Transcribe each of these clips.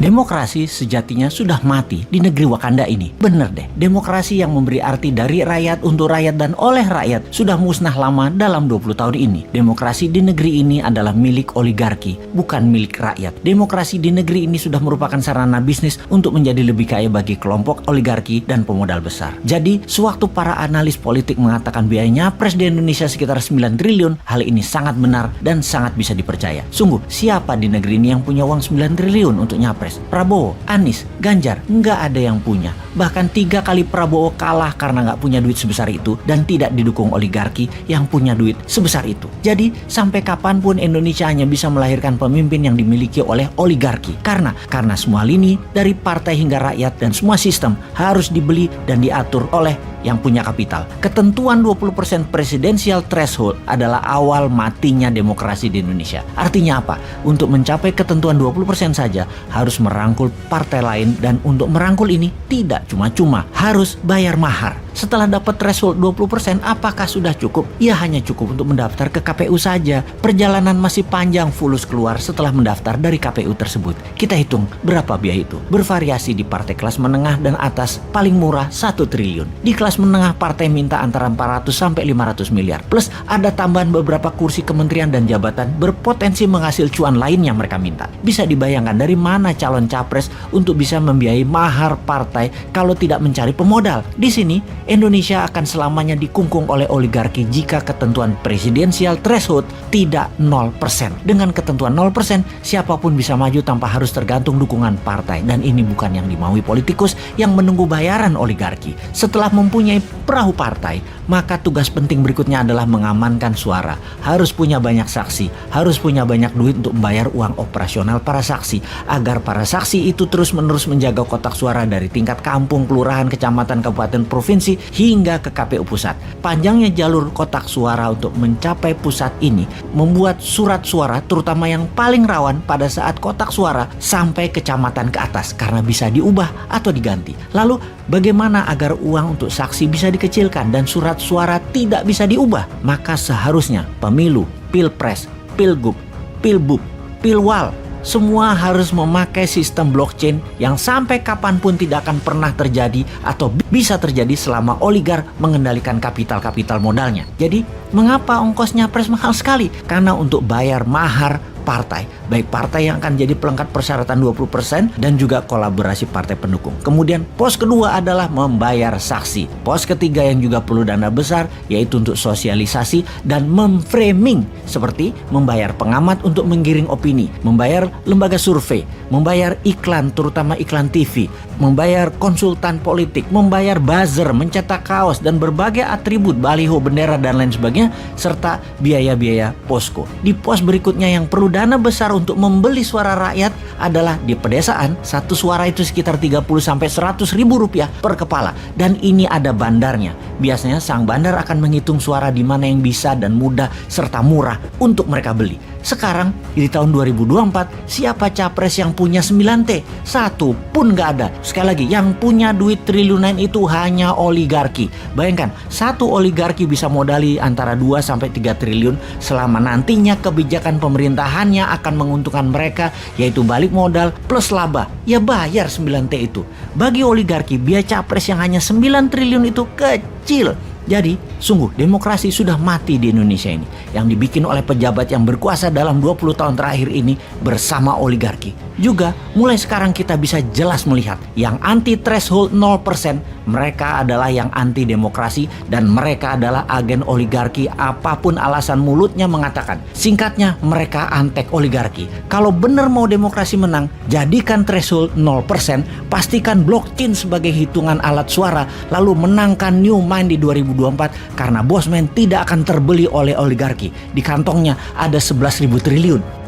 Demokrasi sejatinya sudah mati di negeri Wakanda ini. Bener deh, demokrasi yang memberi arti dari rakyat untuk rakyat dan oleh rakyat sudah musnah lama dalam 20 tahun ini. Demokrasi di negeri ini adalah milik oligarki, bukan milik rakyat. Demokrasi di negeri ini sudah merupakan sarana bisnis untuk menjadi lebih kaya bagi kelompok oligarki dan pemodal besar. Jadi, sewaktu para analis politik mengatakan biaya nyapres di Indonesia sekitar 9 triliun, hal ini sangat benar dan sangat bisa dipercaya. Sungguh, siapa di negeri ini yang punya uang 9 triliun untuk nyapres? Prabowo, Anies, Ganjar, nggak ada yang punya. Bahkan 3 kali Prabowo kalah karena nggak punya duit sebesar itu dan tidak didukung oligarki yang punya duit sebesar itu. Jadi sampai kapanpun Indonesia hanya bisa melahirkan pemimpin yang dimiliki oleh oligarki. Karena semua lini dari partai hingga rakyat dan semua sistem harus dibeli dan diatur oleh yang punya kapital. Ketentuan 20% presidensial threshold adalah awal matinya demokrasi di Indonesia. Artinya apa? Untuk mencapai ketentuan 20% saja harus merangkul partai lain, dan untuk merangkul ini tidak cuma-cuma, harus bayar mahar. Setelah dapat threshold 20%, apakah sudah cukup? Ya hanya cukup untuk mendaftar ke KPU saja. Perjalanan masih panjang fulus keluar setelah mendaftar dari KPU tersebut. Kita hitung berapa biaya itu. Bervariasi di partai kelas menengah dan atas, paling murah 1 triliun. Di kelas menengah partai minta antara 400 sampai 500 miliar. Plus ada tambahan beberapa kursi kementerian dan jabatan berpotensi menghasil cuan lain yang mereka minta. Bisa dibayangkan dari mana calon capres untuk bisa membiayai mahar partai kalau tidak mencari pemodal. Di sini Indonesia akan selamanya dikungkung oleh oligarki jika ketentuan presidensial threshold tidak 0%. Dengan ketentuan 0%, siapapun bisa maju tanpa harus tergantung dukungan partai. Dan ini bukan yang dimaui politikus yang menunggu bayaran oligarki. Setelah mempunyai perahu partai, maka tugas penting berikutnya adalah mengamankan suara. Harus punya banyak saksi, harus punya banyak duit untuk membayar uang operasional para saksi, agar para saksi itu terus-menerus menjaga kotak suara dari tingkat kampung, kelurahan, kecamatan, kabupaten, provinsi, hingga ke KPU pusat. Panjangnya jalur kotak suara untuk mencapai pusat ini membuat surat suara, terutama yang paling rawan pada saat kotak suara, sampai kecamatan ke atas karena bisa diubah atau diganti. Lalu bagaimana agar uang untuk saksi bisa dikecilkan dan surat suara tidak bisa diubah? Maka seharusnya pemilu, pilpres, pilgub, pilbub, pilwal, semua harus memakai sistem blockchain yang sampai kapanpun tidak akan pernah terjadi atau bisa terjadi selama oligar mengendalikan kapital-kapital modalnya. Jadi, mengapa ongkosnya pres mahal sekali? Karena untuk bayar mahar partai, baik partai yang akan jadi pelengkap persyaratan 20% dan juga kolaborasi partai pendukung. Kemudian pos kedua adalah membayar saksi. Pos ketiga yang juga perlu dana besar yaitu untuk sosialisasi dan memframing, seperti membayar pengamat untuk menggiring opini, membayar lembaga survei, membayar iklan terutama iklan TV, membayar konsultan politik, membayar buzzer, mencetak kaos dan berbagai atribut baliho, bendera dan lain sebagainya, serta biaya-biaya posko. Di pos berikutnya yang perlu dana besar untuk membeli suara rakyat adalah di pedesaan. Satu suara itu sekitar 30 sampai 100 ribu rupiah per kepala, dan ini ada bandarnya. Biasanya sang bandar akan menghitung suara di mana yang bisa dan mudah serta murah untuk mereka beli. Sekarang di tahun 2024, siapa capres yang punya 9T? Satu pun nggak ada. Sekali lagi, yang punya duit triliunan itu hanya oligarki. Bayangkan, satu oligarki bisa modali antara 2 sampai 3 triliun selama nantinya kebijakan pemerintahannya akan menguntungkan mereka, yaitu balik modal plus laba. Ya bayar 9T itu. Bagi oligarki, biaya capres yang hanya 9 triliun itu kecil. Jadi, sungguh demokrasi sudah mati di Indonesia ini, yang dibikin oleh pejabat yang berkuasa dalam 20 tahun terakhir ini bersama oligarki. Juga, mulai sekarang kita bisa jelas melihat yang anti threshold 0%, mereka adalah yang anti demokrasi dan mereka adalah agen oligarki apapun alasan mulutnya mengatakan. Singkatnya, mereka antek oligarki. Kalau benar mau demokrasi menang, jadikan threshold 0%, pastikan blockchain sebagai hitungan alat suara, lalu menangkan New Mind di 2024 karena Bosman tidak akan terbeli oleh oligarki. Di kantongnya ada 11.000 triliun.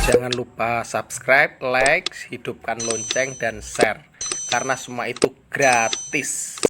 Jangan lupa subscribe, like, hidupkan lonceng, dan share. Karena semua itu gratis.